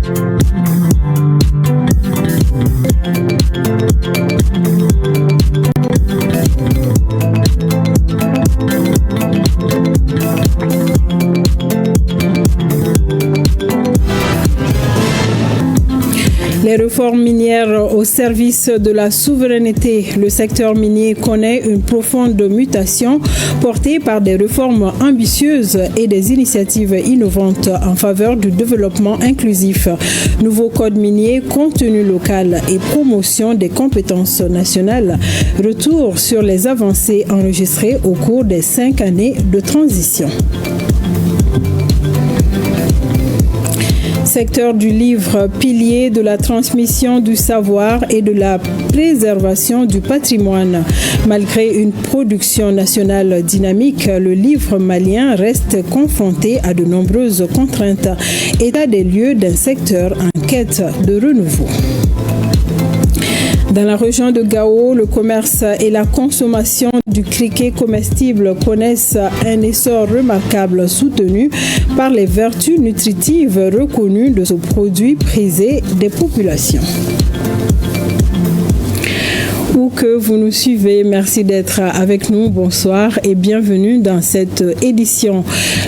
Les réformes minières au service de la souveraineté. Le secteur minier connaît une profonde mutation portée par des réformes ambitieuses et des initiatives innovantes en faveur du développement inclusif. Nouveau code minier, contenu local et promotion des compétences nationales. Retour sur les avancées enregistrées au cours des 5 années de transition. Secteur du livre, pilier de la transmission du savoir et de la préservation du patrimoine. Malgré une production nationale dynamique, le livre malien reste confronté à de nombreuses contraintes. État des lieux d'un secteur en quête de renouveau. Dans la région de Gao, le commerce et la consommation du criquet comestible connaissent un essor remarquable soutenu par les vertus nutritives reconnues de ce produit prisé des populations. Où que vous nous suivez, merci d'être avec nous. Bonsoir et bienvenue dans cette édition.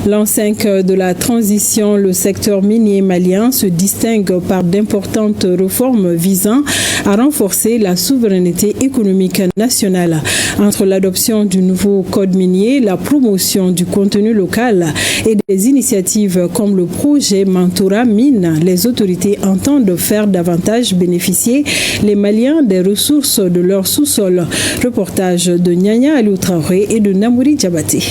L'an 5 de la transition, le secteur minier malien se distingue par d'importantes réformes visant à renforcer la souveraineté économique nationale. Entre l'adoption du nouveau code minier, la promotion du contenu local et des initiatives comme le projet Mentora Mine, les autorités entendent faire davantage bénéficier les Maliens des ressources de leur sous-sol. Reportage de Nyanya Aliou Traoré et de Namouri Diabaté.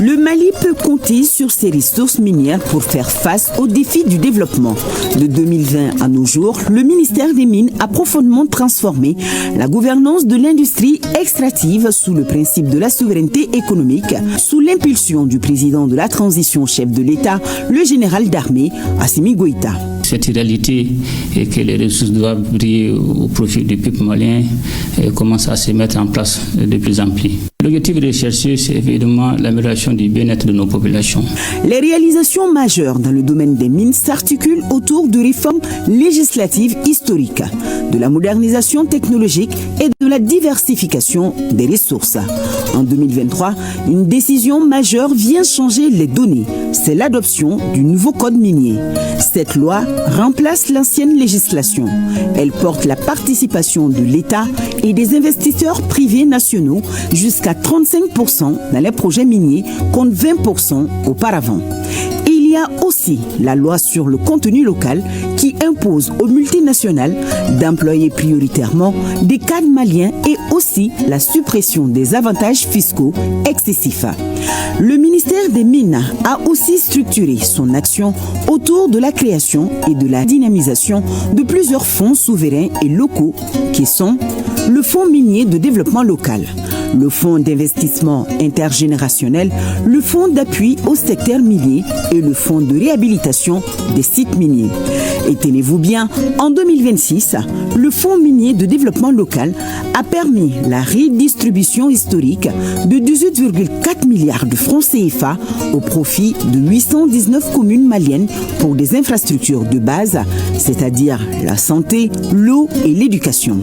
Le Mali peut compter sur ses ressources minières pour faire face aux défis du développement. De 2020 à nos jours, le ministère des Mines a profondément transformé la gouvernance de l'industrie extractive sous le principe de la souveraineté économique, sous l'impulsion du président de la transition chef de l'État, le général d'armée Assimi Goïta. Cette réalité est que les ressources doivent briller au profit du peuple malien commence à se mettre en place de plus en plus. L'objectif recherché, c'est évidemment l'amélioration du bien-être de nos populations. Les réalisations majeures dans le domaine des mines s'articulent autour de réformes législatives historiques, de la modernisation technologique et de la diversification des ressources. En 2023, une décision majeure vient changer les données. C'est l'adoption du nouveau code minier. Cette loi remplace l'ancienne législation. Elle porte la participation de l'État et des investisseurs privés nationaux jusqu'à 35% dans les projets miniers contre 20% auparavant. Il y a aussi la loi sur le contenu local qui impose aux multinationales d'employer prioritairement des cadres maliens et aussi la suppression des avantages fiscaux excessifs. Le ministère des Mines a aussi structuré son action autour de la création et de la dynamisation de plusieurs fonds souverains et locaux qui sont le Fonds minier de développement local, le Fonds d'investissement intergénérationnel, le Fonds d'appui au secteur minier et le Fonds de réhabilitation des sites miniers. Et tenez-vous bien, en 2026, le Fonds minier de développement local a permis la redistribution historique de 18,4 milliards de francs CFA au profit de 819 communes maliennes pour des infrastructures de base, c'est-à-dire la santé, l'eau et l'éducation.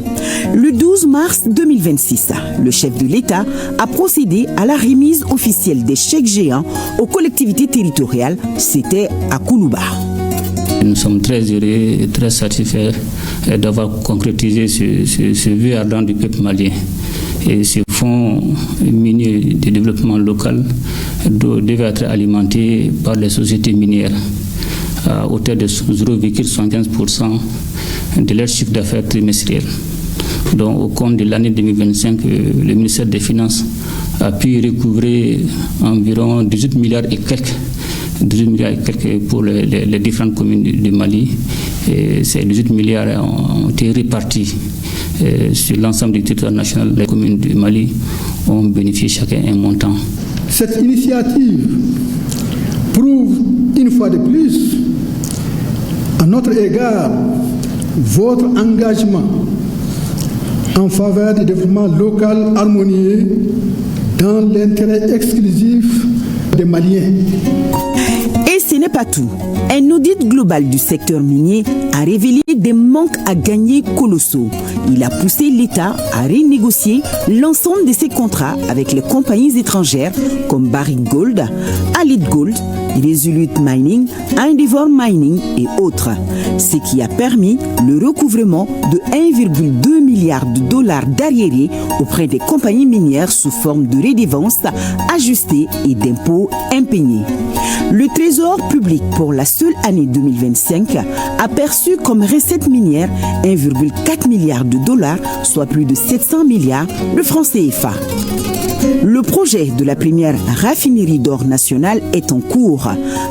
Le 12 mars 2026, le chef de l'État a procédé à la remise officielle des chèques géants aux collectivités territoriales. C'était à Koulouba. Nous sommes très heureux et très satisfaits d'avoir concrétisé ce vœu ardent du peuple malien. Et ce fonds minier de développement local devait être alimenté par les sociétés minières à hauteur de 0,75% de leur chiffre d'affaires trimestriel. Donc, au compte de l'année 2025, le ministère des Finances a pu recouvrer environ 18 milliards et quelques pour les différentes communes du Mali. Et ces 18 milliards ont été répartis sur l'ensemble du territoire national. Les communes du Mali ont bénéficié chacun un montant. Cette initiative prouve une fois de plus, à notre égard, votre engagement en faveur du développement local harmonieux dans l'intérêt exclusif des Maliens. Et ce n'est pas tout. Un audit global du secteur minier a révélé des manques à gagner colossaux. Il a poussé l'État à renégocier l'ensemble de ses contrats avec les compagnies étrangères comme Barrick Gold, Allied Gold, Resolute Mining, Endeavour Mining et autres. Ce qui a permis le recouvrement de 1,2 milliard de dollars d'arriérés auprès des compagnies minières sous forme de redevances ajustées et d'impôts impayés. Le Trésor public pour la seule année 2025 a perçu comme recette minière 1,4 milliard de dollars, soit plus de 700 milliards de francs CFA. Le projet de la première raffinerie d'or nationale est en cours.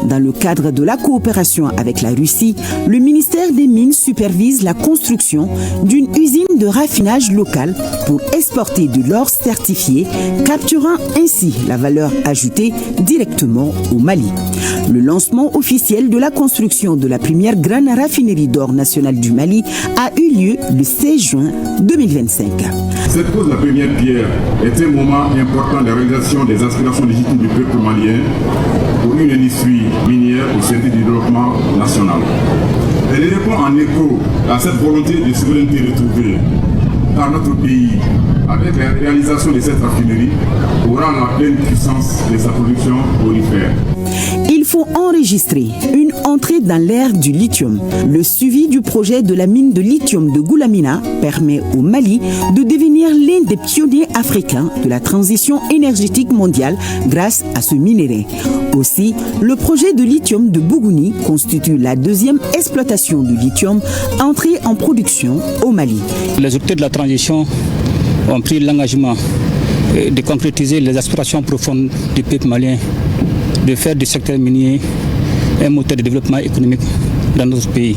Dans le cadre de la coopération avec la Russie, le ministère des Mines supervise la construction d'une usine de raffinage locale pour exporter de l'or certifié, capturant ainsi la valeur ajoutée directement au Mali. Le lancement officiel de la construction de la première grande raffinerie d'or nationale du Mali a eu lieu le 16 juin 2025. Cette pose de la première pierre est un moment important de la réalisation des aspirations légitimes du peuple malien pour une industrie minière au service du développement national. Elle répond en écho à cette volonté de souveraineté retrouvée dans notre pays avec la réalisation de cette raffinerie pour rendre la pleine puissance de sa production aurifère. Il faut enregistrer une entrée dans l'ère du lithium. Le suivi du projet de la mine de lithium de Goulamina permet au Mali de devenir l'un des pionniers africains de la transition énergétique mondiale grâce à ce minerai. Aussi, le projet de lithium de Bougouni constitue la deuxième exploitation du lithium entrée en production au Mali. Les autorités de la transition ont pris l'engagement de concrétiser les aspirations profondes du peuple malien, de faire du secteur minier un moteur de développement économique dans notre pays.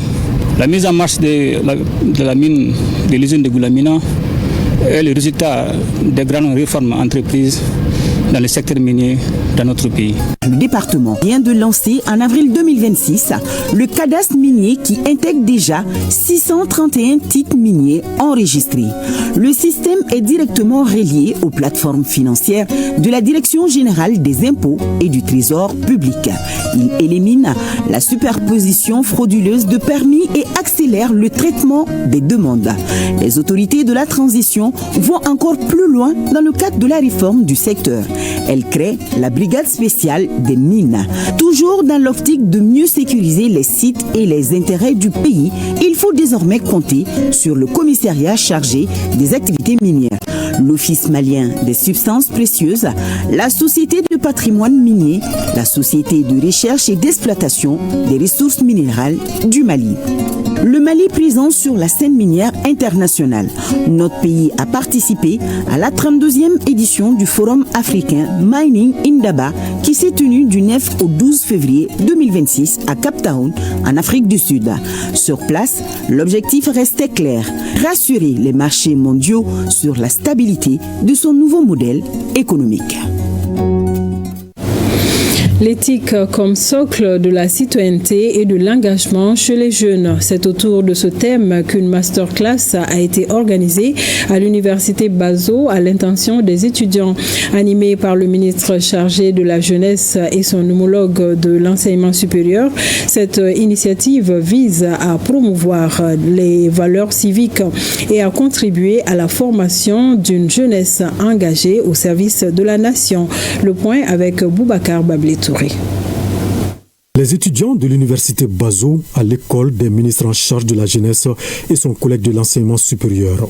La mise en marche de la mine de l'usine de Goulamina est le résultat des grandes réformes entreprises dans le secteur minier dans notre pays. Le département vient de lancer en avril 2026 le cadastre minier qui intègre déjà 631 titres miniers enregistrés. Le système est directement relié aux plateformes financières de la Direction générale des impôts et du Trésor public. Il élimine la superposition frauduleuse de permis et accélère le traitement des demandes. Les autorités de la transition vont encore plus loin dans le cadre de la réforme du secteur. Elle crée la brigade spéciale des mines. Toujours dans l'optique de mieux sécuriser les sites et les intérêts du pays, il faut désormais compter sur le commissariat chargé des activités minières, l'Office malien des substances précieuses, la Société de patrimoine minier, la Société de recherche et d'exploitation des ressources minérales du Mali. Le Mali présent sur la scène minière internationale. Notre pays a participé à la 32e édition du Forum africain Mining Indaba qui s'est tenu du 9 au 12 février 2026 à Cape Town, en Afrique du Sud. Sur place, l'objectif restait clair, rassurer les marchés mondiaux sur la stabilité de son nouveau modèle économique. L'éthique comme socle de la citoyenneté et de l'engagement chez les jeunes. C'est autour de ce thème qu'une masterclass a été organisée à l'université Bazo à l'intention des étudiants. Animée par le ministre chargé de la jeunesse et son homologue de l'enseignement supérieur, cette initiative vise à promouvoir les valeurs civiques et à contribuer à la formation d'une jeunesse engagée au service de la nation. Le point avec Boubacar Babletouré. Les étudiants de l'université Bazo à l'école des ministres en charge de la jeunesse et son collègue de l'enseignement supérieur.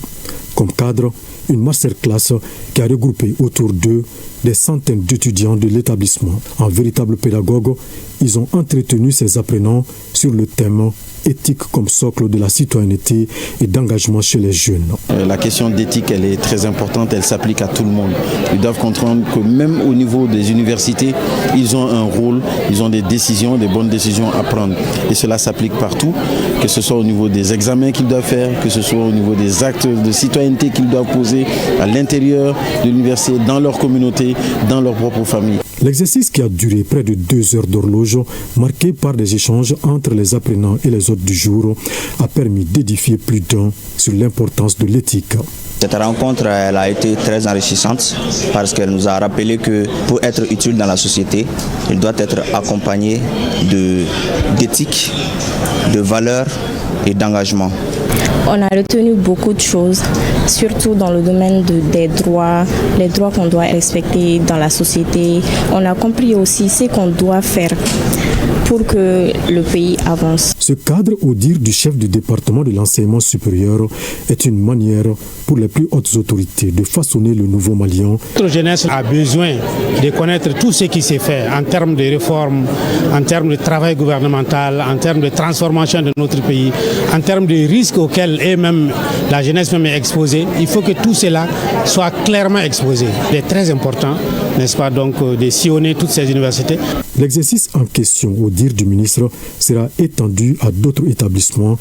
Comme cadre, une masterclass qui a regroupé autour d'eux des centaines d'étudiants de l'établissement. En véritables pédagogues, ils ont entretenu ces apprenants sur le thème éthique comme socle de la citoyenneté et d'engagement chez les jeunes. La question d'éthique, elle est très importante, elle s'applique à tout le monde. Ils doivent comprendre que même au niveau des universités, ils ont un rôle, ils ont des décisions, des bonnes décisions à prendre. Et cela s'applique partout, que ce soit au niveau des examens qu'ils doivent faire, que ce soit au niveau des actes de citoyenneté qu'ils doivent poser à l'intérieur de l'université, dans leur communauté, dans leur propre famille. L'exercice qui a duré près de 2 heures d'horloge, marqué par des échanges entre les apprenants et les hôtes du jour, a permis d'édifier plus d'un sur l'importance de l'éthique. Cette rencontre elle a été très enrichissante parce qu'elle nous a rappelé que pour être utile dans la société, il doit être accompagné d'éthique, de valeurs et d'engagement. On a retenu beaucoup de choses, surtout dans le domaine des droits, les droits qu'on doit respecter dans la société. On a compris aussi ce qu'on doit faire pour que le pays avance. Ce cadre, au dire du chef du département de l'enseignement supérieur, est une manière pour les plus hautes autorités de façonner le nouveau Malien. Notre jeunesse a besoin de connaître tout ce qui s'est fait en termes de réformes, en termes de travail gouvernemental, en termes de transformation de notre pays, en termes de risques auxquels la jeunesse même est exposée. Il faut que tout cela soit clairement exposé. Il est très important, n'est-ce pas, donc de sillonner toutes ces universités. L'exercice en question, au dire du ministre, sera étendu à d'autres établissements.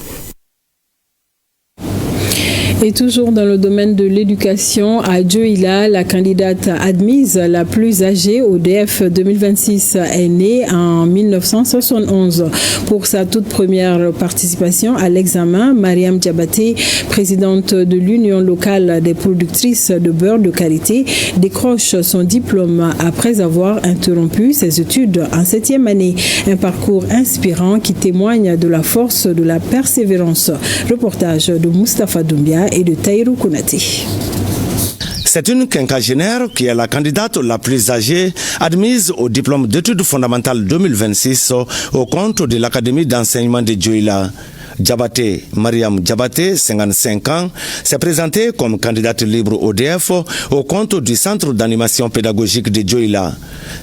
Et toujours dans le domaine de l'éducation, à Dioïla, la candidate admise la plus âgée au DF 2026 est née en 1971. Pour sa toute première participation à l'examen, Mariam Diabaté, présidente de l'Union locale des productrices de beurre de karité, décroche son diplôme après avoir interrompu ses études en 7e année. Un parcours inspirant qui témoigne de la force de la persévérance. Reportage de Moustapha Doumbia et de Taïrou Konaté. C'est une quinquagénaire qui est la candidate la plus âgée admise au diplôme d'études fondamentales 2026 au compte de l'Académie d'enseignement de Dioïla. Diabaté, Mariam Diabaté, 55 ans, s'est présentée comme candidate libre au DF au compte du Centre d'animation pédagogique de Dioïla.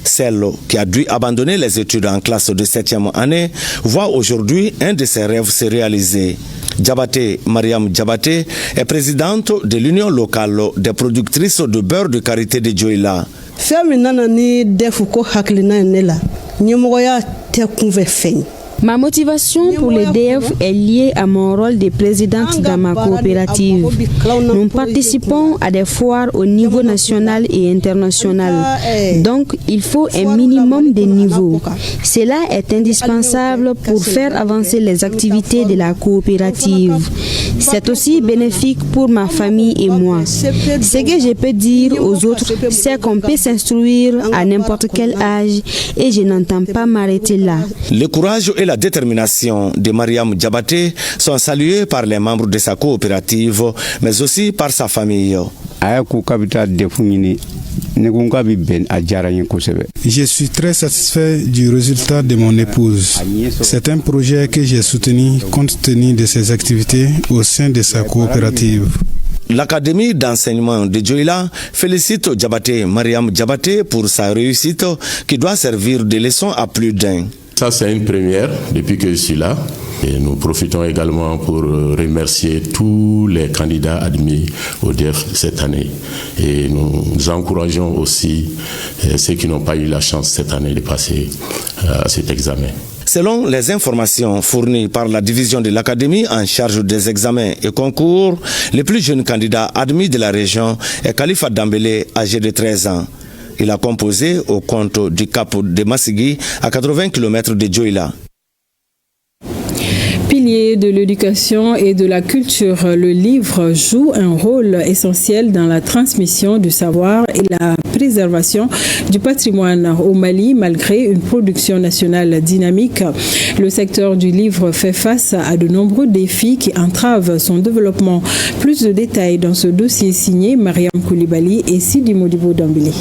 Celle qui a dû abandonner les études en classe de 7e année voit aujourd'hui un de ses rêves se réaliser. Diabaté, Mariam Diabaté, est présidente de l'Union locale des productrices de beurre de karité de Dioïla. Ma motivation pour le DF est liée à mon rôle de présidente dans ma coopérative. Nous participons à des foires au niveau national et international. Donc, il faut un minimum de niveaux. Cela est indispensable pour faire avancer les activités de la coopérative. C'est aussi bénéfique pour ma famille et moi. Ce que je peux dire aux autres, c'est qu'on peut s'instruire à n'importe quel âge et je n'entends pas m'arrêter là. Le courage et la détermination de Mariam Diabaté sont salués par les membres de sa coopérative, mais aussi par sa famille. Je suis très satisfait du résultat de mon épouse. C'est un projet que j'ai soutenu compte tenu de ses activités au sein de sa coopérative. L'Académie d'enseignement de Dioïla félicite Diabaté, Mariam Diabaté pour sa réussite qui doit servir de leçon à plus d'un. Ça, c'est une première depuis que je suis là. Et nous profitons également pour remercier tous les candidats admis au DF cette année. Et nous encourageons aussi ceux qui n'ont pas eu la chance cette année de passer à cet examen. Selon les informations fournies par la division de l'Académie en charge des examens et concours, le plus jeune candidat admis de la région est Khalifa Dambélé, âgé de 13 ans. Il a composé au compte du Cap de Massigui à 80 km de Dioïla. Pilier de l'éducation et de la culture, le livre joue un rôle essentiel dans la transmission du savoir et la préservation du patrimoine au Mali, malgré une production nationale dynamique. Le secteur du livre fait face à de nombreux défis qui entravent son développement. Plus de détails dans ce dossier signé Mariam Koulibaly et Sidi Modibo Dambélé.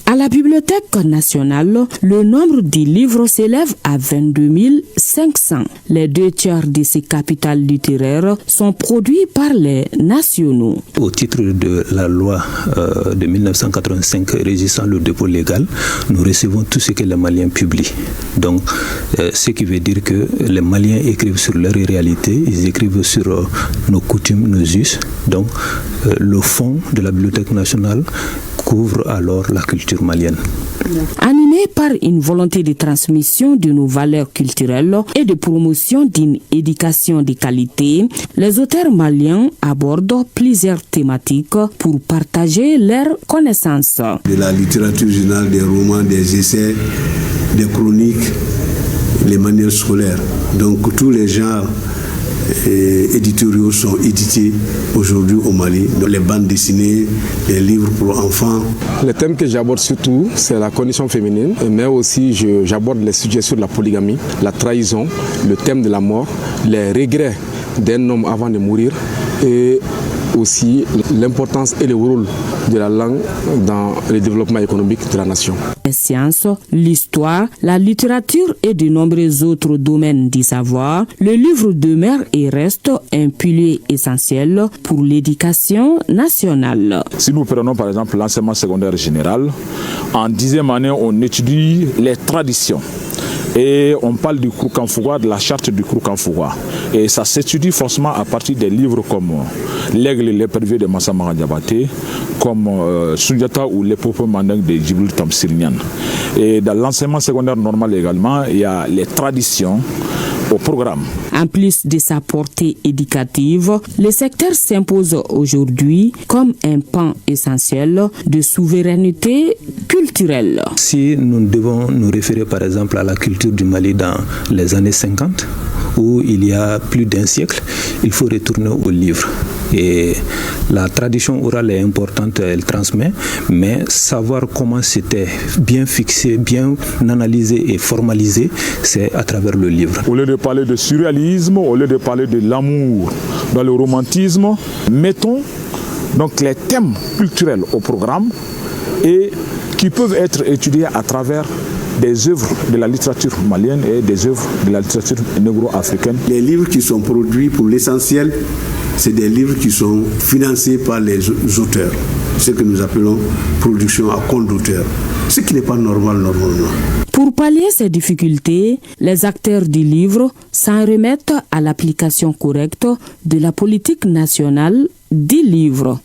À la Bibliothèque nationale, le nombre de livres s'élève à 22 500. Les 2/3 de ces capitales littéraires sont produits par les nationaux. Au titre de la loi de 1985 régissant le dépôt légal, nous recevons tout ce que les Maliens publient. Donc, ce qui veut dire que les Maliens écrivent sur leur réalité, ils écrivent sur nos coutumes, nos us. Donc, le fonds de la Bibliothèque nationale couvre alors la culture malienne. Animé par une volonté de transmission de nos valeurs culturelles et de promotion d'une éducation de qualité, les auteurs maliens abordent plusieurs thématiques pour partager leurs connaissances. De la littérature générale, des romans, des essais, des chroniques, les manuels scolaires. Donc tous les genres éditoriaux sont édités aujourd'hui au Mali, dans les bandes dessinées, les livres pour enfants. Les thèmes que j'aborde surtout, c'est la condition féminine, mais aussi j'aborde les sujets sur la polygamie, la trahison, le thème de la mort, les regrets d'un homme avant de mourir et aussi l'importance et le rôle de la langue dans le développement économique de la nation. Les sciences, l'histoire, la littérature et de nombreux autres domaines du savoir, le livre demeure et reste un pilier essentiel pour l'éducation nationale. Si nous prenons par exemple l'enseignement secondaire général, en 10e année, on étudie les traditions. Et on parle du Kouroukanfouga, de la charte du Kouroukanfouga. Et ça s'étudie forcément à partir des livres comme L'Aigle et l'épervier de Massa Mara Diabaté, comme Sundiata ou l'épopée mandingue de Djibril Tamsir-Niane. Et dans l'enseignement secondaire normal également, il y a les traditions au programme. En plus de sa portée éducative, le secteur s'impose aujourd'hui comme un pan essentiel de souveraineté culturelle. Si nous devons nous référer par exemple à la culture du Mali dans les années 50, où il y a plus d'un siècle, il faut retourner au livre. Et la tradition orale est importante, elle transmet, mais savoir comment c'était bien fixé, bien analysé et formalisé, c'est à travers le livre. Au lieu de parler de surréalisme, au lieu de parler de l'amour dans le romantisme, mettons donc les thèmes culturels au programme et qui peuvent être étudiés à travers des œuvres de la littérature malienne et des œuvres de la littérature négro-africaine. Les livres qui sont produits pour l'essentiel, c'est des livres qui sont financés par les auteurs, ce que nous appelons production à compte d'auteur, ce qui n'est pas normal normalement. Pour pallier ces difficultés, les acteurs du livre s'en remettent à l'application correcte de la politique nationale du livre.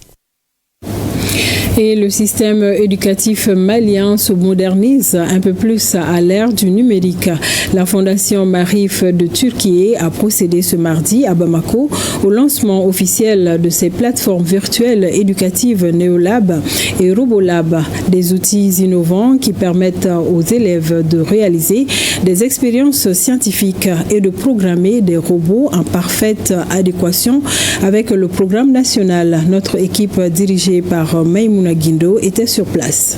Et le système éducatif malien se modernise un peu plus à l'ère du numérique. La Fondation Marif de Turquie a procédé ce mardi à Bamako au lancement officiel de ses plateformes virtuelles éducatives Neolab et Robolab, des outils innovants qui permettent aux élèves de réaliser des expériences scientifiques et de programmer des robots en parfaite adéquation avec le programme national. Notre équipe dirigée par Maïmouna Guindo était sur place.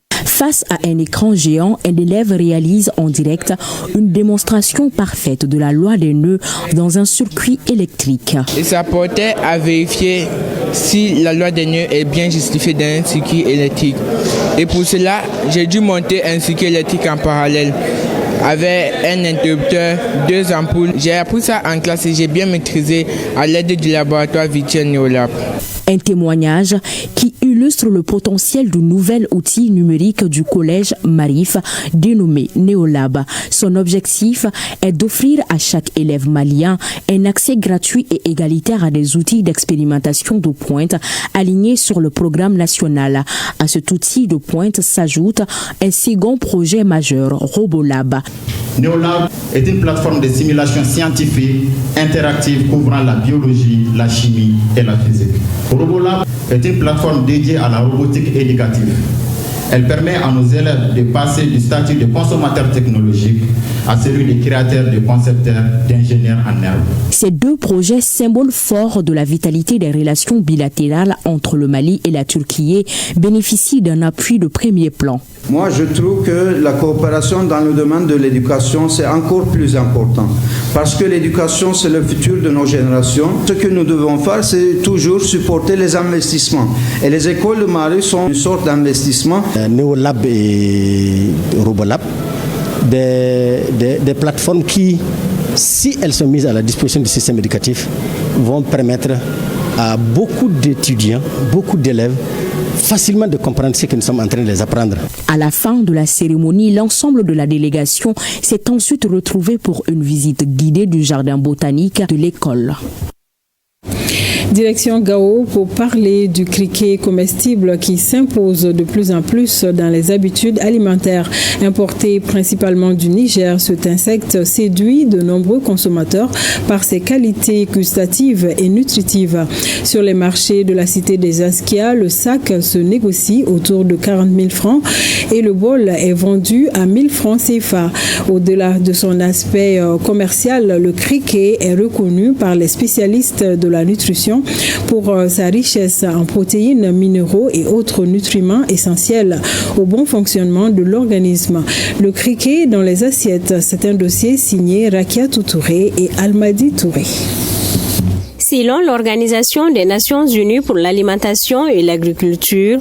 Face à un écran géant, un élève réalise en direct une démonstration parfaite de la loi des nœuds dans un circuit électrique. Et ça portait à vérifier si la loi des nœuds est bien justifiée dans un circuit électrique. Et pour cela, j'ai dû monter un circuit électrique en parallèle avec un interrupteur, 2 ampoules. J'ai appris ça en classe et j'ai bien maîtrisé à l'aide du laboratoire virtuel Neolab. Un témoignage qui illustre le potentiel du nouvel outil numérique du collège Marif dénommé Neolab. Son objectif est d'offrir à chaque élève malien un accès gratuit et égalitaire à des outils d'expérimentation de pointe alignés sur le programme national. À cet outil de pointe s'ajoute un second projet majeur, Robolab. Neolab est une plateforme de simulation scientifique interactive couvrant la biologie, la chimie et la physique. Robolab est une plateforme dédiée à la robotique éducative. Elle permet à nos élèves de passer du statut de consommateur technologique à celui de créateur, de concepteur, d'ingénieur en herbe. Ces 2 projets, symboles forts de la vitalité des relations bilatérales entre le Mali et la Turquie, bénéficient d'un appui de premier plan. Moi, je trouve que la coopération dans le domaine de l'éducation, c'est encore plus important. Parce que l'éducation, c'est le futur de nos générations. Ce que nous devons faire, c'est toujours supporter les investissements. Et les écoles de Mali sont une sorte d'investissement. Neolab et Robolab, des plateformes qui, si elles sont mises à la disposition du système éducatif, vont permettre à beaucoup d'étudiants, beaucoup d'élèves, facilement de comprendre ce que nous sommes en train de les apprendre. À la fin de la cérémonie, l'ensemble de la délégation s'est ensuite retrouvé pour une visite guidée du jardin botanique de l'école. Direction Gao pour parler du criquet comestible qui s'impose de plus en plus dans les habitudes alimentaires. Importé principalement du Niger, cet insecte séduit de nombreux consommateurs par ses qualités gustatives et nutritives. Sur les marchés de la cité des Askia, le sac se négocie autour de 40 000 francs et le bol est vendu à 1000 francs CFA. Au-delà de son aspect commercial, le criquet est reconnu par les spécialistes de la nutrition pour sa richesse en protéines, minéraux et autres nutriments essentiels au bon fonctionnement de l'organisme. Le criquet dans les assiettes, c'est un dossier signé Rakia Touré et Almadi Touré. Selon l'Organisation des Nations Unies pour l'alimentation et l'agriculture,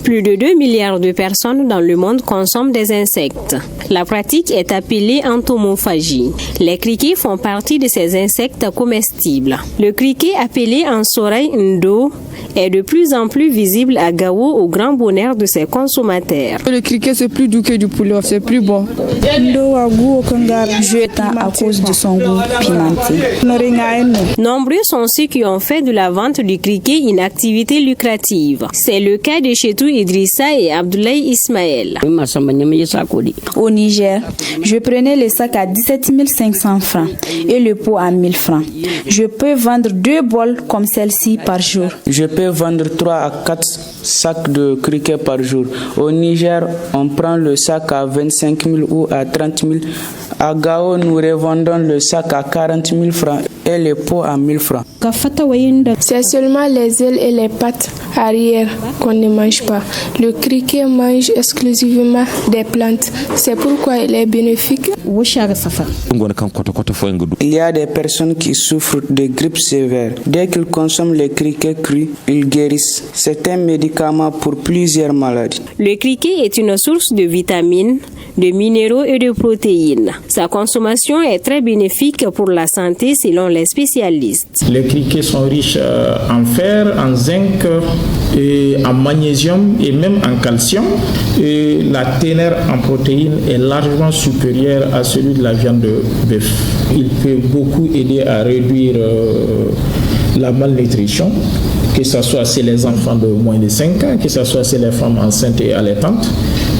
plus de 2 milliards de personnes dans le monde consomment des insectes. La pratique est appelée entomophagie. Les criquets font partie de ces insectes comestibles. Le criquet appelé en Soraï Ndo est de plus en plus visible à Gao au grand bonheur de ses consommateurs. Le criquet c'est plus doux que du poulet, c'est plus bon. Je tends à cause de son goût pimenté. Nombreux sont ceux qui ont fait de la vente du criquet une activité lucrative. C'est le cas de Chetou Idrissa et Abdoulaye Ismaël. Au Niger, je prenais le sac à 17 500 francs et le pot à 1000 francs. Je peux vendre 2 bols comme celle-ci par jour. Je peux vendre 3 à 4 sacs de criquets par jour. Au Niger, on prend le sac à 25 000 ou à 30 000. À Gao, nous revendons le sac à 40 000 francs et le pot à 1000 francs. C'est seulement les ailes et les pattes arrière qu'on ne mange pas. Le criquet mange exclusivement des plantes. C'est pourquoi il est bénéfique. Il y a des personnes qui souffrent de grippe sévère. Dès qu'ils consomment les criquets crus, ils guérissent. C'est un médicament pour plusieurs maladies. Le criquet est une source de vitamines, de minéraux et de protéines. Sa consommation est très bénéfique pour la santé selon les spécialistes. Les criquets sont riches en fer, en zinc, et en magnésium et même en calcium. Et la teneur en protéines est largement supérieure à celui de la viande de bœuf. Il peut beaucoup aider à réduire la malnutrition, que ce soit chez les enfants de moins de 5 ans, que ce soit chez les femmes enceintes et allaitantes.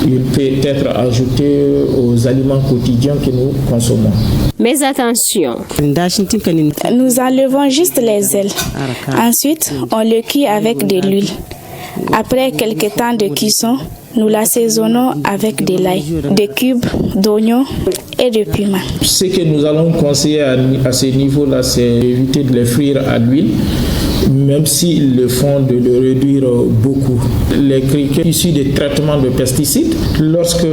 Il peut être ajouté aux aliments quotidiens que nous consommons. Mais attention, nous enlevons juste les ailes. Ensuite, on le cuit avec de l'huile. Après quelques temps de cuisson, nous l'assaisonnons avec de l'ail, des cubes d'oignons et de piment. Ce que nous allons conseiller à ce niveau-là, c'est d'éviter de les frire à l'huile, même s'ils le font, de le réduire beaucoup. Les criquets issus des traitements de pesticides, lorsque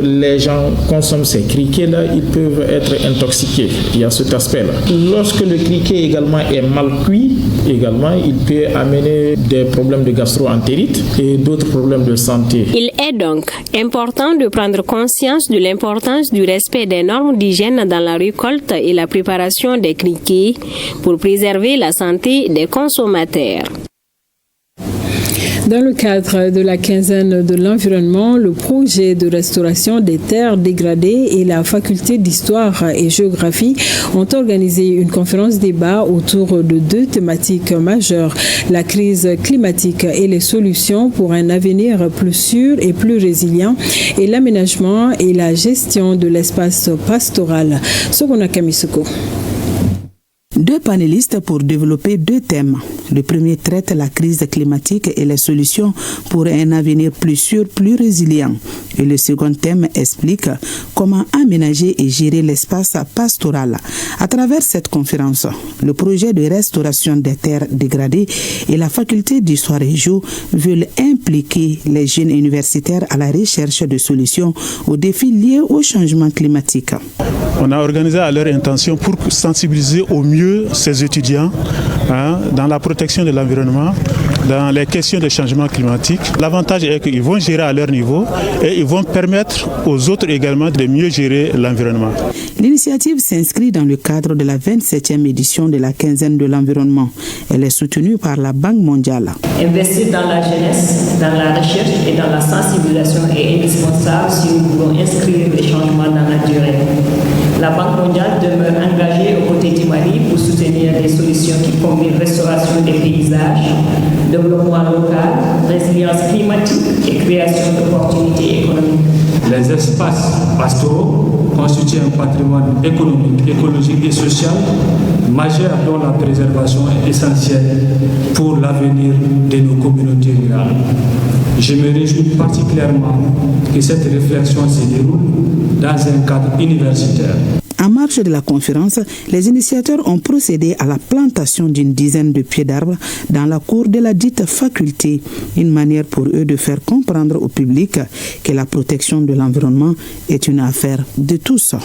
les gens consomment ces criquets-là, ils peuvent être intoxiqués. Il y a cet aspect-là. Lorsque le criquet également est mal cuit, également, il peut amener des problèmes de gastro-entérite et d'autres problèmes de santé. Il est donc important de prendre conscience de l'importance du respect des normes d'hygiène dans la récolte et la préparation des criquets pour préserver la santé des consommateurs. Dans le cadre de la quinzaine de l'environnement, le projet de restauration des terres dégradées et la faculté d'histoire et géographie ont organisé une conférence débat autour de 2 thématiques majeures, la crise climatique et les solutions pour un avenir plus sûr et plus résilient et l'aménagement et la gestion de l'espace pastoral. Sogona Kamisoko. 2 panélistes pour développer 2 thèmes. Le premier traite la crise climatique et les solutions pour un avenir plus sûr, plus résilient. Et le second thème explique comment aménager et gérer l'espace pastoral. À travers cette conférence, le projet de restauration des terres dégradées et la faculté d'histoire et géo veulent impliquer les jeunes universitaires à la recherche de solutions aux défis liés au changement climatique. On a organisé à leur intention pour sensibiliser au mieux ces étudiants dans la protection de l'environnement, dans les questions de changement climatique. L'avantage est qu'ils vont gérer à leur niveau et ils vont permettre aux autres également de mieux gérer l'environnement. L'initiative s'inscrit dans le cadre de la 27e édition de la quinzaine de l'environnement. Elle est soutenue par la Banque mondiale. Investir dans la jeunesse, dans la recherche et dans la sensibilisation est indispensable si nous voulons inscrire les changements dans la durée. La Banque mondiale demeure engagée aux côtés du Mali pour soutenir définir des solutions qui combinent restauration des paysages, développement local, résilience climatique et création d'opportunités économiques. Les espaces pastoraux constituent un patrimoine économique, écologique et social majeur dont la préservation est essentielle pour l'avenir de nos communautés rurales. Je me réjouis particulièrement que cette réflexion se déroule dans un cadre universitaire. En marge de la conférence, les initiateurs ont procédé à la plantation d'une dizaine de pieds d'arbres dans la cour de la dite faculté, une manière pour eux de faire comprendre au public que la protection de l'environnement est une affaire de tous.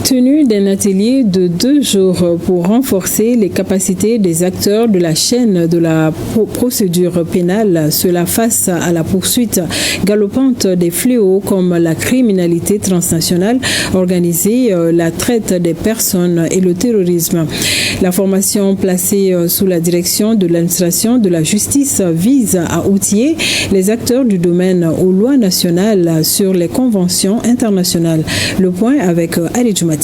Tenue d'un atelier de 2 jours pour renforcer les capacités des acteurs de la chaîne de la procédure pénale, cela face à la poursuite galopante des fléaux comme la criminalité transnationale organisée, la traite des personnes et le terrorisme. La formation placée sous la direction de l'administration de la justice vise à outiller les acteurs du domaine aux lois nationales sur les conventions internationales. Le point avec Ali Djoumatina.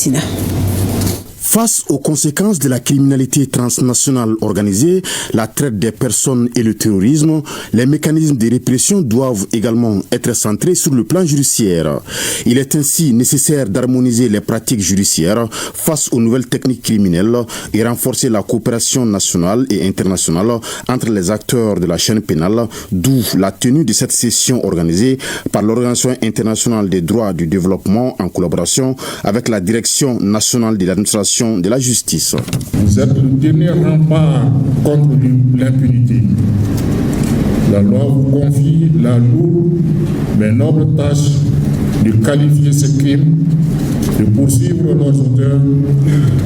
Face aux conséquences de la criminalité transnationale organisée, la traite des personnes et le terrorisme, les mécanismes de répression doivent également être centrés sur le plan judiciaire. Il est ainsi nécessaire d'harmoniser les pratiques judiciaires face aux nouvelles techniques criminelles et renforcer la coopération nationale et internationale entre les acteurs de la chaîne pénale, d'où la tenue de cette session organisée par l'Organisation internationale des droits du développement en collaboration avec la Direction nationale de l'administration de la justice. Vous êtes le dernier rempart contre l'impunité. La loi vous confie la lourde mais noble tâche de qualifier ces crimes, de poursuivre leurs auteurs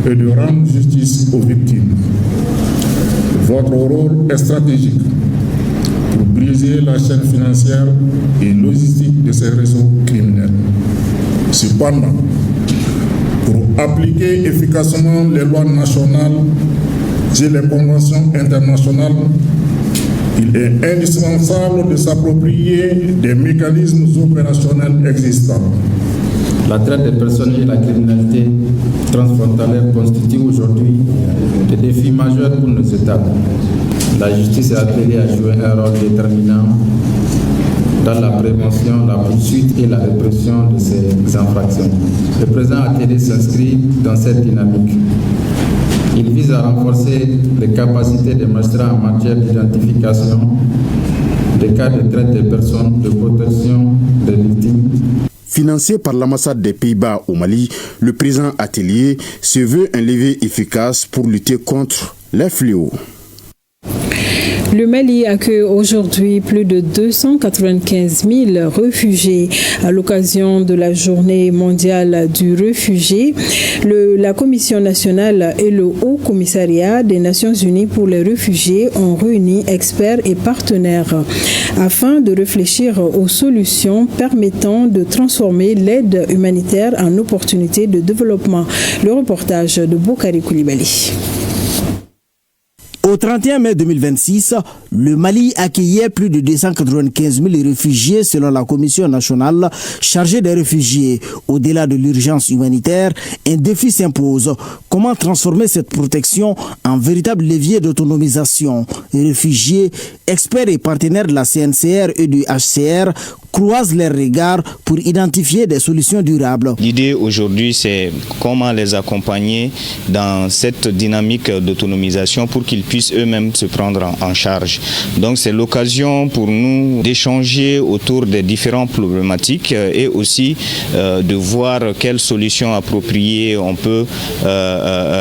et de rendre justice aux victimes. Votre rôle est stratégique pour briser la chaîne financière et logistique de ces réseaux criminels. Cependant, pour appliquer efficacement les lois nationales et les conventions internationales, il est indispensable de s'approprier des mécanismes opérationnels existants. La traite des personnes et la criminalité transfrontalière constituent aujourd'hui des défis majeurs pour nos États. La justice est appelée à jouer un rôle déterminant dans la prévention, la poursuite et la répression de ces infractions. Le présent atelier s'inscrit dans cette dynamique. Il vise à renforcer les capacités des magistrats en matière d'identification des cas de traite des personnes, de protection des victimes. Financé par l'ambassade des Pays-Bas au Mali, le présent atelier se veut un levier efficace pour lutter contre les fléaux. Le Mali accueille aujourd'hui plus de 295 000 réfugiés à l'occasion de la journée mondiale du réfugié. La Commission nationale et le Haut Commissariat des Nations Unies pour les réfugiés ont réuni experts et partenaires afin de réfléchir aux solutions permettant de transformer l'aide humanitaire en opportunité de développement. Le reportage de Boukari Koulibaly. Au 31 mai 2026, le Mali accueillait plus de 295 000 réfugiés selon la Commission nationale chargée des réfugiés. Au-delà de l'urgence humanitaire, un défi s'impose. Comment transformer cette protection en véritable levier d'autonomisation? Réfugiés, experts et partenaires de la CNCR et du HCR croisent leurs regards pour identifier des solutions durables. L'idée aujourd'hui, c'est comment les accompagner dans cette dynamique d'autonomisation pour qu'ils puissent eux-mêmes se prendre en charge. Donc c'est l'occasion pour nous d'échanger autour des différentes problématiques et aussi de voir quelles solutions appropriées on peut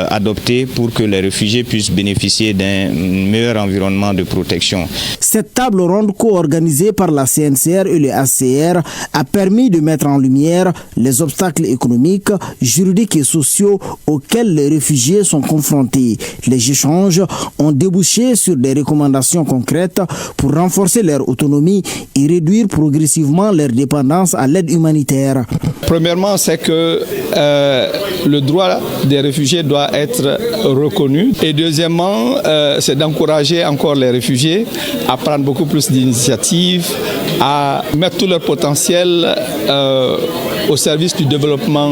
adopter pour que les réfugiés puissent bénéficier d'un meilleur environnement de protection. Cette table ronde co-organisée par la CNCR et le HCR a permis de mettre en lumière les obstacles économiques, juridiques et sociaux auxquels les réfugiés sont confrontés. Les échanges ont débouché sur des recommandations concrètes pour renforcer leur autonomie et réduire progressivement leur dépendance à l'aide humanitaire. Premièrement, c'est que le droit des réfugiés doit être reconnu. Et deuxièmement, c'est d'encourager encore les réfugiés à prendre beaucoup plus d'initiatives, à mettre mettre tout leur potentiel au service du développement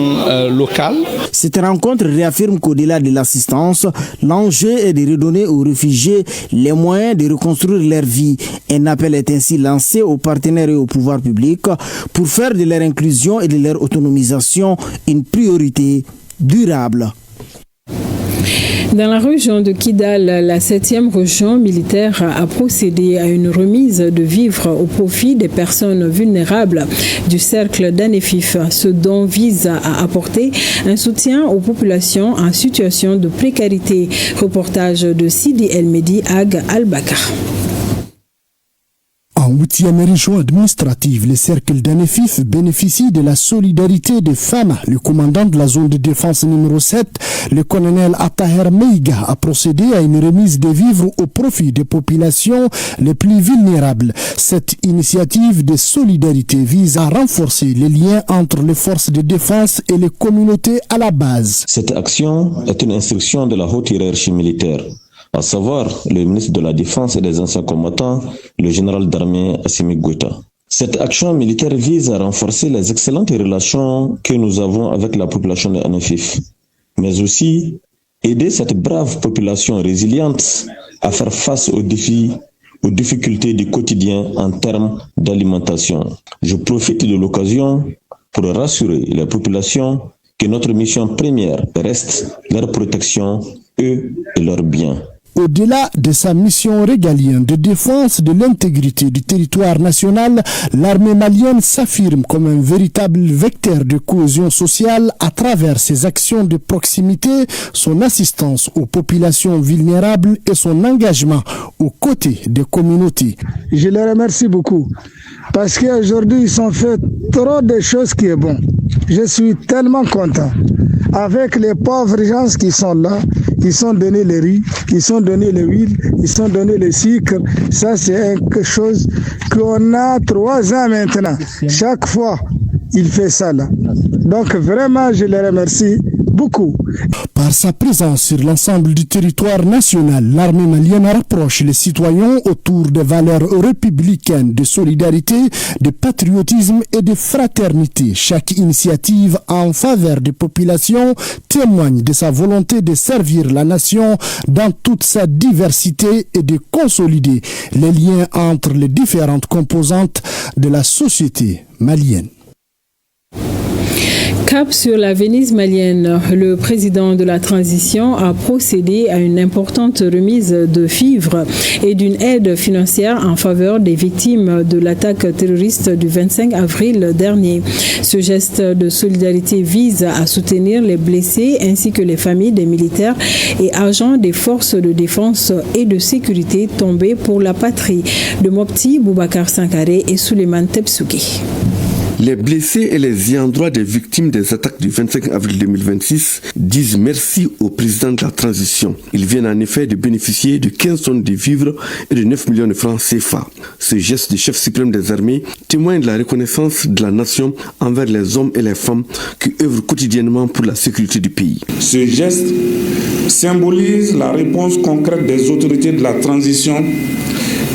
local. Cette rencontre réaffirme qu'au-delà de l'assistance, l'enjeu est de redonner aux réfugiés les moyens de reconstruire leur vie. Un appel est ainsi lancé aux partenaires et au pouvoir public pour faire de leur inclusion et de leur autonomisation une priorité durable. Dans la région de Kidal, la 7e région militaire a procédé à une remise de vivres au profit des personnes vulnérables du cercle d'Anefif. Ce don vise à apporter un soutien aux populations en situation de précarité. Reportage de Sidi El Medi Ag Al-Bakar. En 8e région administrative, le cercle d'Anefif bénéficie de la solidarité des femmes. Le commandant de la zone de défense numéro 7, le colonel Ataher Meiga, a procédé à une remise de vivres au profit des populations les plus vulnérables. Cette initiative de solidarité vise à renforcer les liens entre les forces de défense et les communautés à la base. Cette action est une instruction de la haute hiérarchie militaire, à savoir le ministre de la Défense et des anciens combattants, le général d'armée Assimi Goïta. Cette action militaire vise à renforcer les excellentes relations que nous avons avec la population de Anefif, mais aussi aider cette brave population résiliente à faire face aux défis, aux difficultés du quotidien en termes d'alimentation. Je profite de l'occasion pour rassurer les populations que notre mission première reste leur protection, eux et leurs biens. Au-delà de sa mission régalienne de défense de l'intégrité du territoire national, l'armée malienne s'affirme comme un véritable vecteur de cohésion sociale à travers ses actions de proximité, son assistance aux populations vulnérables et son engagement aux côtés des communautés. Je les remercie beaucoup parce qu'aujourd'hui ils ont fait trop de choses qui est bon. Je suis tellement content. Avec les pauvres gens qui sont là, ils sont donné le riz, ils sont donné l'huile, ils sont donné le sucre. Ça, c'est quelque chose qu'on a 3 ans maintenant. Chaque fois, il fait ça là. Donc vraiment, je les remercie beaucoup. Par sa présence sur l'ensemble du territoire national, l'armée malienne rapproche les citoyens autour des valeurs républicaines de solidarité, de patriotisme et de fraternité. Chaque initiative en faveur des populations témoigne de sa volonté de servir la nation dans toute sa diversité et de consolider les liens entre les différentes composantes de la société malienne. Cap sur la Venise malienne, le président de la transition a procédé à une importante remise de vivres et d'une aide financière en faveur des victimes de l'attaque terroriste du 25 avril dernier. Ce geste de solidarité vise à soutenir les blessés ainsi que les familles des militaires et agents des forces de défense et de sécurité tombés pour la patrie. De Mopti, Boubacar Sankaré et Souleymane Tebsouki. Les blessés et les ayants droit des victimes des attaques du 25 avril 2026 disent merci au président de la transition. Ils viennent en effet de bénéficier de 15 tonnes de vivres et de 9 millions de francs CFA. Ce geste du chef suprême des armées témoigne de la reconnaissance de la nation envers les hommes et les femmes qui œuvrent quotidiennement pour la sécurité du pays. Ce geste symbolise la réponse concrète des autorités de la transition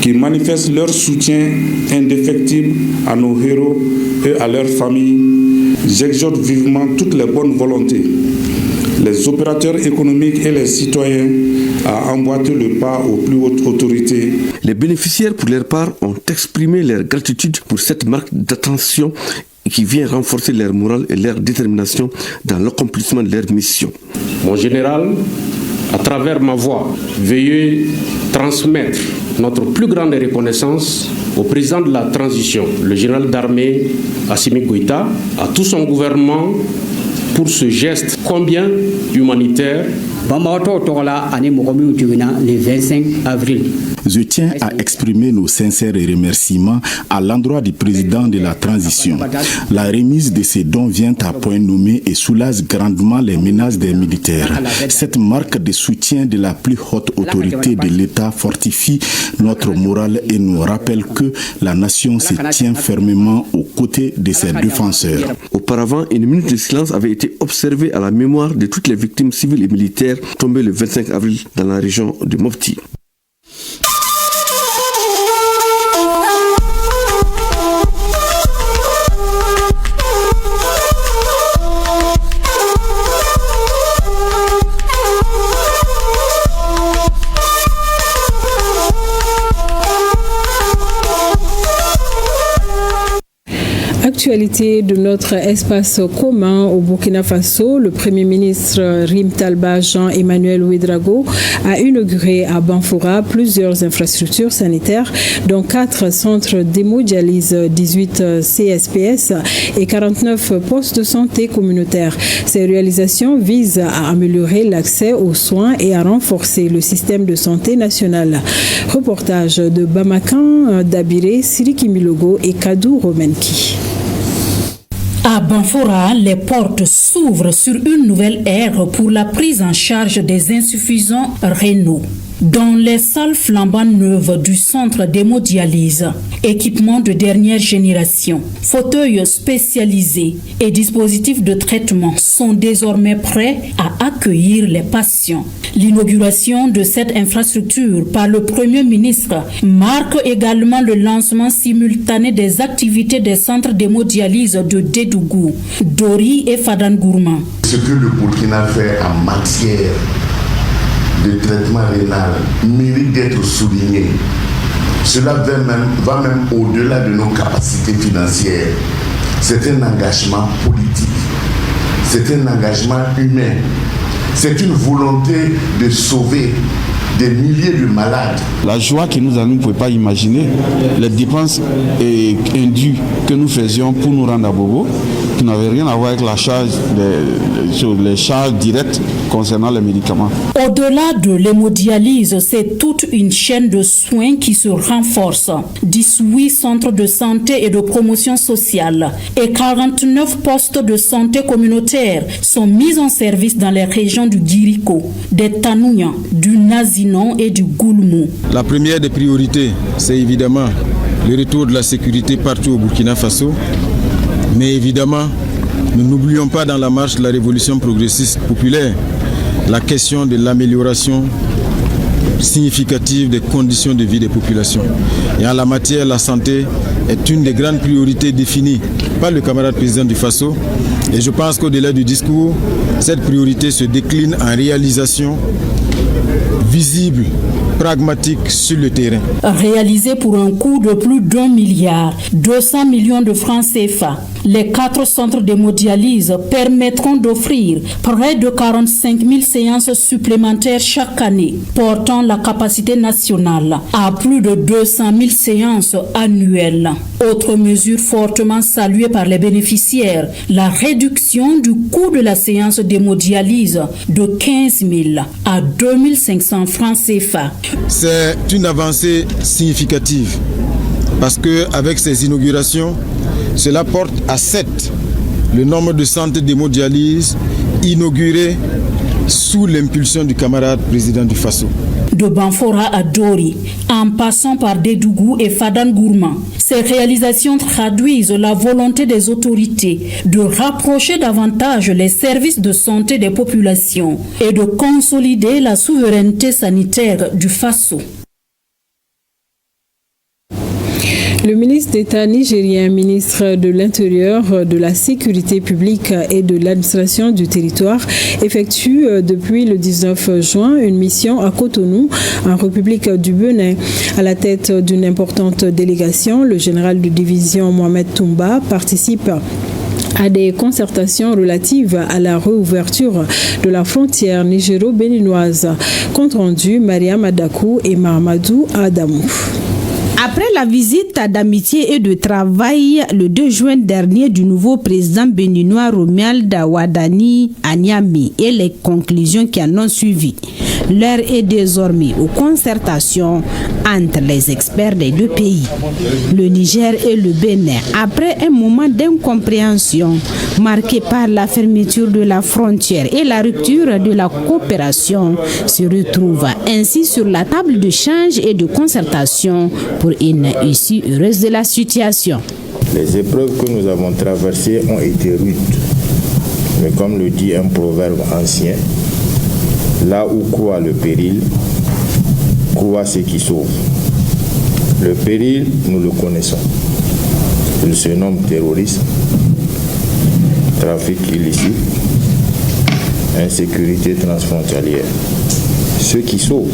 qui manifestent leur soutien indéfectible à nos héros et à leurs familles. J'exhorte vivement toutes les bonnes volontés, les opérateurs économiques et les citoyens à emboîter le pas aux plus hautes autorités. Les bénéficiaires, pour leur part, ont exprimé leur gratitude pour cette marque d'attention qui vient renforcer leur morale et leur détermination dans l'accomplissement de leur mission. Mon général, à travers ma voix, veuillez transmettre notre plus grande reconnaissance au président de la transition, le général d'armée Assimi Goïta, à tout son gouvernement pour ce geste combien humanitaire. Le 25 avril. Je tiens à exprimer nos sincères remerciements à l'endroit du président de la transition. La remise de ces dons vient à point nommé et soulage grandement les menaces des militaires. Cette marque de soutien de la plus haute autorité de l'État fortifie notre morale et nous rappelle que la nation se tient fermement aux côtés de ses défenseurs. Auparavant, une minute de silence avait été observée à la mémoire de toutes les victimes civiles et militaires tombées le 25 avril dans la région de Mopti. l'actualité de notre espace commun au Burkina Faso, le Premier ministre Rim Talba Jean-Emmanuel Ouedraogo a inauguré à Banfora plusieurs infrastructures sanitaires, dont 4 centres d'hémodialyse, 18 CSPS et 49 postes de santé communautaires. Ces réalisations visent à améliorer l'accès aux soins et à renforcer le système de santé national. Reportage de Bamakan Dabiré, Siriki Milogo et Kadou Romenki. À Banfora, les portes s'ouvrent sur une nouvelle ère pour la prise en charge des insuffisants rénaux. Dans les salles flambant neuves du centre d'hémodialyse, équipements de dernière génération, fauteuils spécialisés et dispositifs de traitement sont désormais prêts à accueillir les patients. L'inauguration de cette infrastructure par le Premier ministre marque également le lancement simultané des activités des centres d'hémodialyse de Dédougou, Dori et Fadangourma. Ce que le Burkina fait en matière de traitement rénal mérite d'être souligné. Cela va même au-delà de nos capacités financières. C'est un engagement politique, c'est un engagement humain, c'est une volonté de sauver des milliers de malades. La joie que nous ne pouvons pas imaginer, les dépenses indues que nous faisions pour nous rendre à Bobo, qui n'avaient rien à voir avec la charge les charges directes concernant les médicaments. Au-delà de l'hémodialyse, c'est toute une chaîne de soins qui se renforce. 18 centres de santé et de promotion sociale et 49 postes de santé communautaire sont mis en service dans les régions du Guiriko, des Tanouya, du Nazinon et du Goulmou. La première des priorités, c'est évidemment le retour de la sécurité partout au Burkina Faso. Mais évidemment, nous n'oublions pas dans la marche de la révolution progressiste populaire la question de l'amélioration significative des conditions de vie des populations. Et en la matière, la santé est une des grandes priorités définies par le camarade président du Faso. Et je pense qu'au-delà du discours, cette priorité se décline en réalisation visible, pragmatique sur le terrain. Réalisé pour un coût de plus d'1 milliard, 200 millions de francs CFA, les 4 centres d'hémodialyse permettront d'offrir près de 45 000 séances supplémentaires chaque année, portant la capacité nationale à plus de 200 000 séances annuelles. Autre mesure fortement saluée par les bénéficiaires, la réduction du coût de la séance d'hémodialyse de 15 000 à 2 500 francs CFA. C'est une avancée significative parce qu'avec ces inaugurations, cela porte à 7 le nombre de centres d'hémodialyse inaugurés sous l'impulsion du camarade président du Faso. De Banfora à Dori, en passant par Dédougou et Fadangourma, ces réalisations traduisent la volonté des autorités de rapprocher davantage les services de santé des populations et de consolider la souveraineté sanitaire du Faso. Le ministre d'État nigérien, ministre de l'Intérieur, de la Sécurité publique et de l'administration du territoire, effectue depuis le 19 juin une mission à Cotonou, en République du Bénin. À la tête d'une importante délégation, le général de division Mohamed Toumba participe à des concertations relatives à la réouverture de la frontière nigéro-béninoise. Compte rendu, Mariam Adakou et Mahamadou Adamou. Après la visite d'amitié et de travail le 2 juin dernier du nouveau président béninois Romuald Wadani à Niamey et les conclusions qui en ont suivi, l'heure est désormais aux concertations entre les experts des deux pays, le Niger et le Bénin. Après un moment d'incompréhension marqué par la fermeture de la frontière et la rupture de la coopération, se retrouvent ainsi sur la table de change et de concertation pour une issue heureuse de la situation. Les épreuves que nous avons traversées ont été rudes. Mais comme le dit un proverbe ancien, là où croit le péril, croit ce qui sauve. Le péril, nous le connaissons. Il se nomme terrorisme, trafic illicite, insécurité transfrontalière. Ce qui sauve,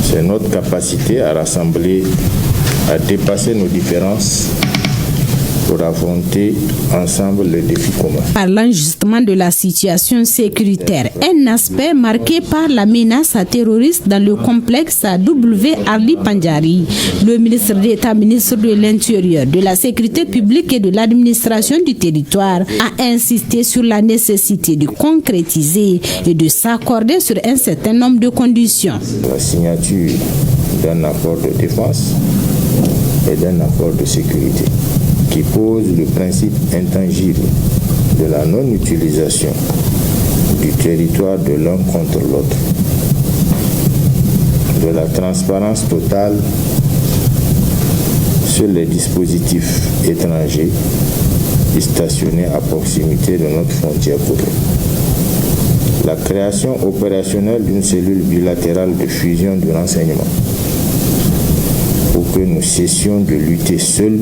c'est notre capacité à rassembler, à dépasser nos différences pour affronter ensemble les défis communs. Parlant justement de la situation sécuritaire, un aspect marqué par la menace terroriste dans le complexe W. Ali Pandjari, le ministre d'État, ministre de l'Intérieur, de la Sécurité publique et de l'administration du territoire, a insisté sur la nécessité de concrétiser et de s'accorder sur un certain nombre de conditions. La signature d'un accord de défense et d'un accord de sécurité qui pose le principe intangible de la non-utilisation du territoire de l'un contre l'autre, de la transparence totale sur les dispositifs étrangers stationnés à proximité de notre frontière commune, la création opérationnelle d'une cellule bilatérale de fusion du renseignement pour que nous cessions de lutter seuls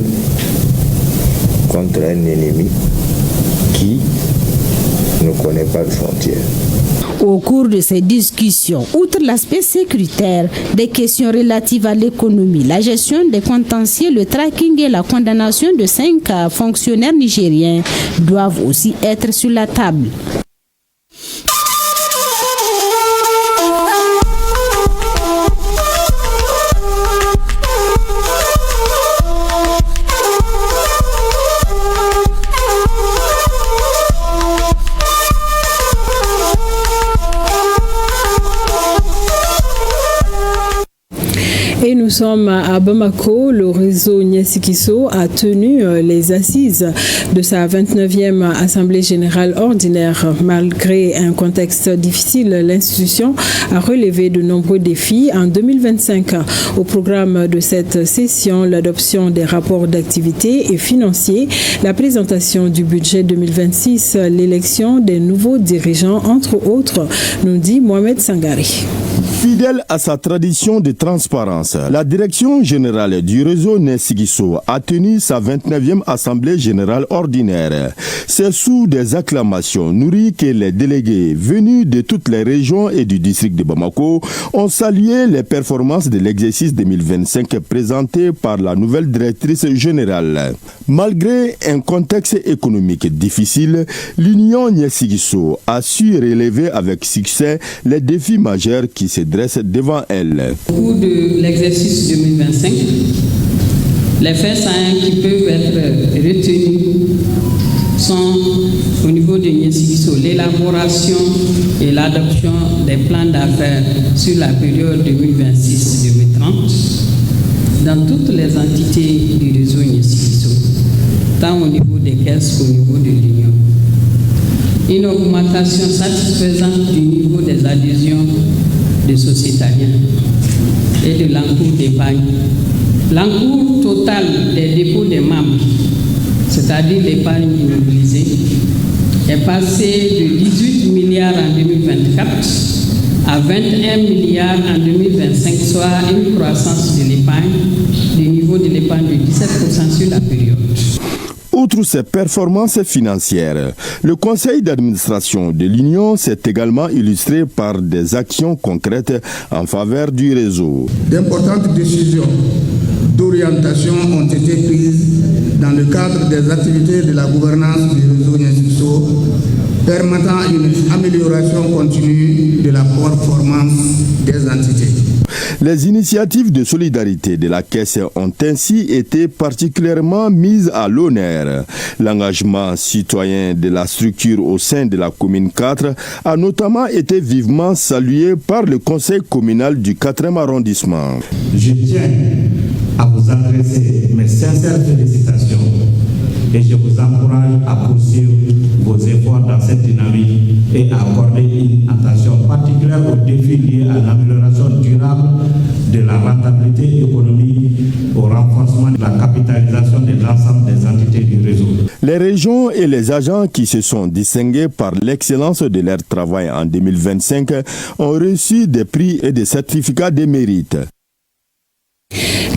contre un ennemi qui ne connaît pas de frontières. Au cours de ces discussions, outre l'aspect sécuritaire, des questions relatives à l'économie, la gestion des contentieux, le tracking et la condamnation de 5 fonctionnaires nigériens doivent aussi être sur la table. Et nous sommes à Bamako. Le réseau Niessikiso a tenu les assises de sa 29e Assemblée générale ordinaire. Malgré un contexte difficile, l'institution a relevé de nombreux défis en 2025. Au programme de cette session, l'adoption des rapports d'activité et financiers, la présentation du budget 2026, l'élection des nouveaux dirigeants, entre autres, nous dit Mohamed Sangari. Fidèle à sa tradition de transparence, la direction générale du réseau Niessikiso a tenu sa 29e Assemblée générale ordinaire. C'est sous des acclamations nourries que les délégués venus de toutes les régions et du district de Bamako ont salué les performances de l'exercice 2025 présenté par la nouvelle directrice générale. Malgré un contexte économique difficile, l'Union Niessikiso a su relever avec succès les défis majeurs qui se dressent devant elle. Au cours de l'exercice 2025, les faits saillants qui peuvent être retenus sont au niveau de Niessikiso, l'élaboration et l'adoption des plans d'affaires sur la période 2026-2030 dans toutes les entités du réseau Niessikiso, tant au niveau des caisses qu'au niveau de l'Union. Une augmentation satisfaisante du niveau des adhésions des sociétariens et de l'encours d'épargne. L'encours total des dépôts des membres, c'est-à-dire l'épargne immobilisée, est passé de 18 milliards en 2024 à 21 milliards en 2025, soit une croissance de l'épargne, du niveau de l'épargne de 17% sur la période. Outre ses performances financières, le conseil d'administration de l'Union s'est également illustré par des actions concrètes en faveur du réseau. D'importantes décisions d'orientation ont été prises dans le cadre des activités de la gouvernance du réseau Niessikiso, permettant une amélioration continue de la performance des entités. Les initiatives de solidarité de la Caisse ont ainsi été particulièrement mises à l'honneur. L'engagement citoyen de la structure au sein de la commune 4 a notamment été vivement salué par le conseil communal du 4e arrondissement. Je tiens à vous adresser mes sincères félicitations et je vous encourage à poursuivre vos efforts dans cette dynamique et à accorder une attention particulière aux défis liés à l'amélioration durable de la rentabilité économique, au renforcement de la capitalisation de l'ensemble des entités du réseau. Les régions et les agents qui se sont distingués par l'excellence de leur travail en 2025 ont reçu des prix et des certificats de mérite.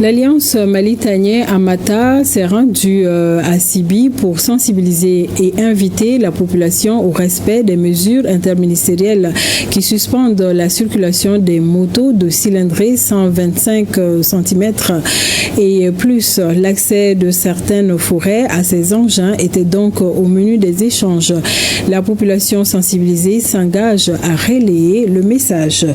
L'Alliance Mali-Taniè-Amata s'est rendue à Sibi pour sensibiliser et inviter la population au respect des mesures interministérielles qui suspendent la circulation des motos de cylindrée 125 cm et plus. L'accès de certaines forêts à ces engins était donc au menu des échanges. La population sensibilisée s'engage à relayer le message.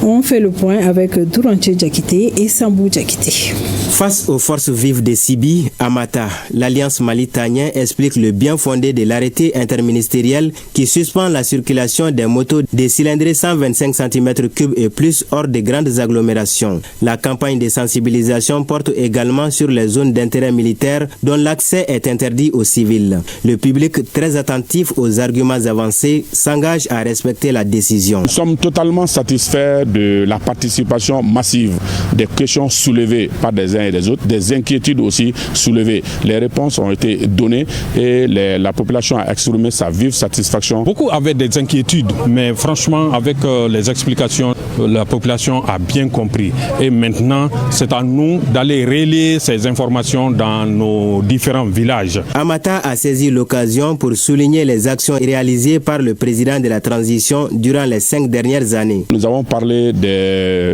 On fait le point avec Douranché Diakité et Sambou Diakité. Face aux forces vives de Sibi, Amata, l'Alliance Mali-Taniè explique le bien fondé de l'arrêté interministériel qui suspend la circulation des motos de cylindrée 125 cm3 et plus hors des grandes agglomérations. La campagne de sensibilisation porte également sur les zones d'intérêt militaire dont l'accès est interdit aux civils. Le public, très attentif aux arguments avancés, s'engage à respecter la décision. Nous sommes totalement satisfaits de la participation massive des questions soulevées par des uns et des autres, des inquiétudes aussi soulevées. Les réponses ont été données et la population a exprimé sa vive satisfaction. Beaucoup avaient des inquiétudes, mais franchement, avec les explications, la population a bien compris. Et maintenant, c'est à nous d'aller relayer ces informations dans nos différents villages. Amata a saisi l'occasion pour souligner les actions réalisées par le président de la transition durant les 5 dernières années. Nous avons parlé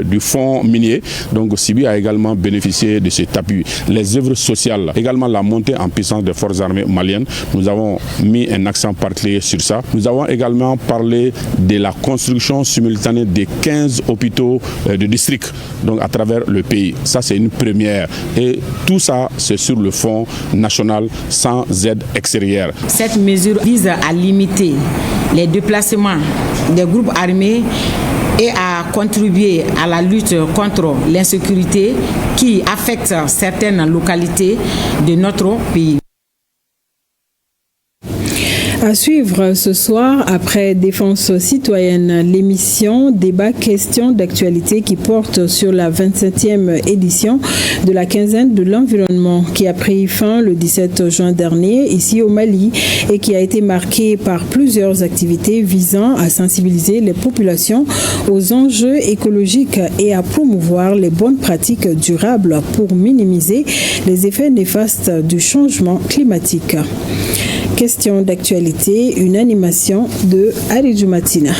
du fonds minier, donc Sibi a également bénéficié de cet appui. Les œuvres sociales, également la montée en puissance des forces armées maliennes, nous avons mis un accent particulier sur ça. Nous avons également parlé de la construction simultanée des 15 hôpitaux de district, donc à travers le pays. Ça, c'est une première. Et tout ça, c'est sur le fonds national sans aide extérieure. Cette mesure vise à limiter les déplacements des groupes armés et à contribuer à la lutte contre l'insécurité qui affecte certaines localités de notre pays. À suivre ce soir, après Défense citoyenne, l'émission Débat questions d'actualité qui porte sur la 27e édition de la quinzaine de l'environnement qui a pris fin le 17 juin dernier ici au Mali et qui a été marquée par plusieurs activités visant à sensibiliser les populations aux enjeux écologiques et à promouvoir les bonnes pratiques durables pour minimiser les effets néfastes du changement climatique. Question d'actualité, une animation de Aridou Matina.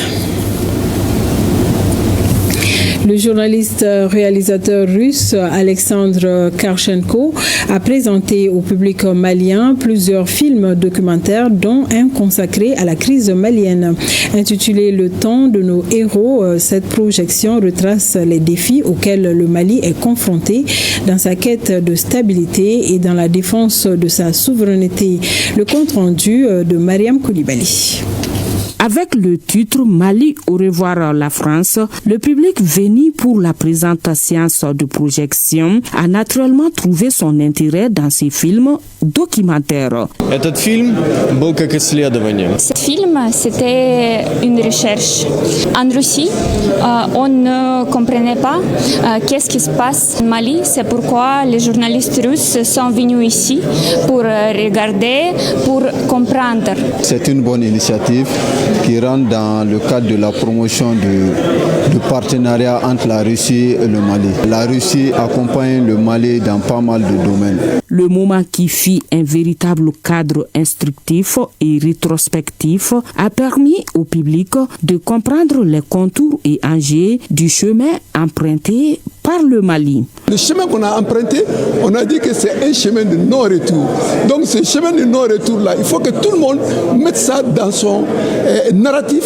Le journaliste réalisateur russe Alexandre Karchenko a présenté au public malien plusieurs films documentaires, dont un consacré à la crise malienne. Intitulé Le temps de nos héros, cette projection retrace les défis auxquels le Mali est confronté dans sa quête de stabilité et dans la défense de sa souveraineté. Le compte rendu de Mariam Koulibaly. Avec le titre Mali au revoir la France, le public venu pour la présente séance de projection a naturellement trouvé son intérêt dans ces films documentaires. Этот фильм был как исследование. Ce film, c'était une recherche. En Russie, on ne comprenait pas qu'est-ce qui se passe en Mali. C'est pourquoi les journalistes russes sont venus ici pour regarder, pour comprendre. C'est une bonne initiative qui rentre dans le cadre de la promotion du partenariat entre la Russie et le Mali. La Russie accompagne le Mali dans pas mal de domaines. Le moment qui fit un véritable cadre instructif et rétrospectif a permis au public de comprendre les contours et enjeux du chemin emprunté par le Mali. Le chemin qu'on a emprunté, on a dit que c'est un chemin de non-retour. Donc ce chemin de non-retour-là, il faut que tout le monde mette ça dans son narratif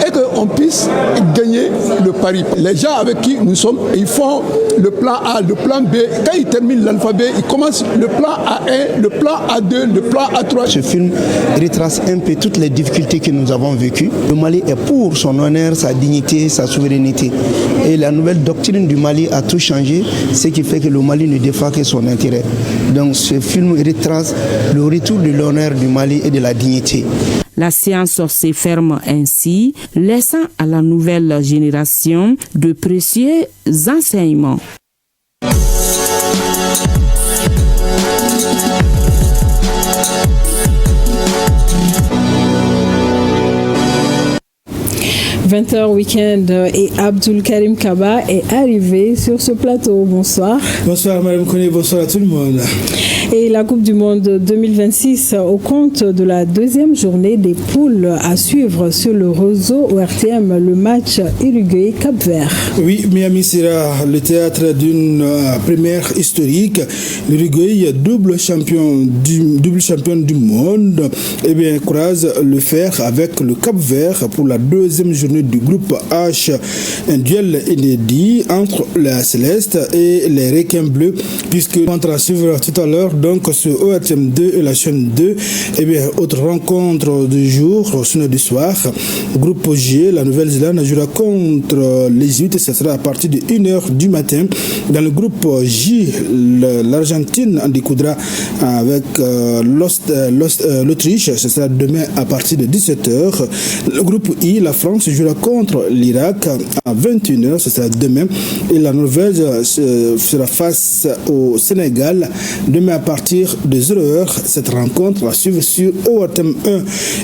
et qu'on puisse gagner le pari. Les gens avec qui nous sommes, ils font le plan A, le plan B. Quand ils terminent l'alphabet, ils commencent le plan A1, le plan A2, le plan A3. Ce film retrace un peu toutes les difficultés que nous avons vécues. Le Mali est pour son honneur, sa dignité, sa souveraineté. Et la nouvelle doctrine du Mali a tout changé, ce qui fait que le Mali ne défend que son intérêt. Donc ce film retrace le retour de l'honneur du Mali et de la dignité. La séance se ferme ainsi, laissant à la nouvelle génération de précieux enseignements. 20h Week-end et Abdul Karim Kaba est arrivé sur ce plateau. Bonsoir. Bonsoir Mme Kone, bonsoir à tout le monde. Et la Coupe du Monde 2026 au compte de la deuxième journée des poules à suivre sur le réseau ORTM, le match Uruguay-Cap-Vert. Oui, Miami sera le théâtre d'une première historique. L'Uruguay, double champion du monde, croise le fer avec le Cap-Vert pour la deuxième journée du groupe H. Un duel inédit entre la Céleste et les Requins bleus, puisque on va suivre tout à l'heure donc sur ORTM 2 et la chaîne 2. Autre rencontre du jour, au sonnet du soir, groupe G, la Nouvelle-Zélande jouera contre l'Égypte, ce sera à partir de 1h du matin. Dans le groupe J, l'Argentine en découdra avec l'Autriche, ce sera demain à partir de 17h. Le groupe I, la France jouera contre l'Irak à 21h, ce sera demain. Et la Norvège sera face au Sénégal demain à partir de 0h. Cette rencontre va suivre sur ORTM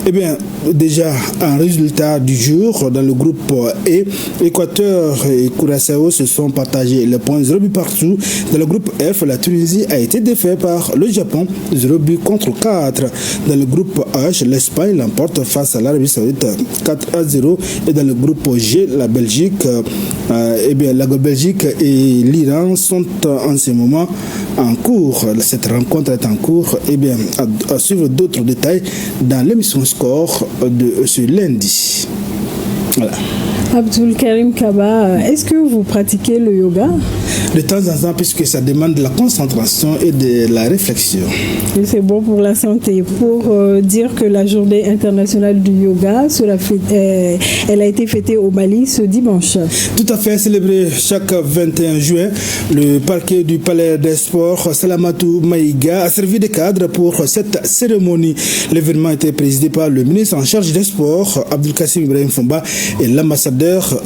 1. Déjà un résultat du jour dans le groupe E, Équateur et Curaçao se sont partagés les points 0 but partout. Dans le groupe F, la Tunisie a été défaite par le Japon 0 but contre 4. Dans le groupe H, l'Espagne l'emporte face à l'Arabie Saoudite 4-0. Et dans le groupe G, la Belgique et l'Iran sont en ce moment en cours. Cette rencontre est en cours. À suivre d'autres détails dans l'émission Score de ce lundi. Voilà. Abdul Karim Kaba, est-ce que vous pratiquez le yoga? De temps en temps, puisque ça demande de la concentration et de la réflexion. Et c'est bon pour la santé. Pour dire que la journée internationale du yoga, elle a été fêtée au Mali ce dimanche. Tout à fait, célébré chaque 21 juin, le parquet du Palais des Sports, Salamatou Maïga, a servi de cadre pour cette cérémonie. L'événement a été présidé par le ministre en charge des Sports, Abdul Kassim Ibrahim Fomba, et l'ambassadeur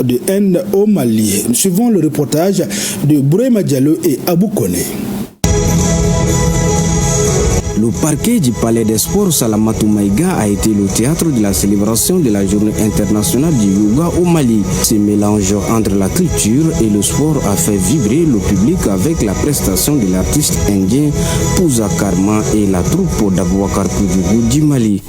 de Inde au Mali. Suivons le reportage de Bourema Diallo et Abou Kone. Le parquet du Palais des Sports Salamatou Maïga a été le théâtre de la célébration de la Journée internationale du yoga au Mali. Ce mélange entre la culture et le sport a fait vibrer le public avec la prestation de l'artiste indien Pouza Karma et la troupe d'Abouakar Koudjougou du Mali.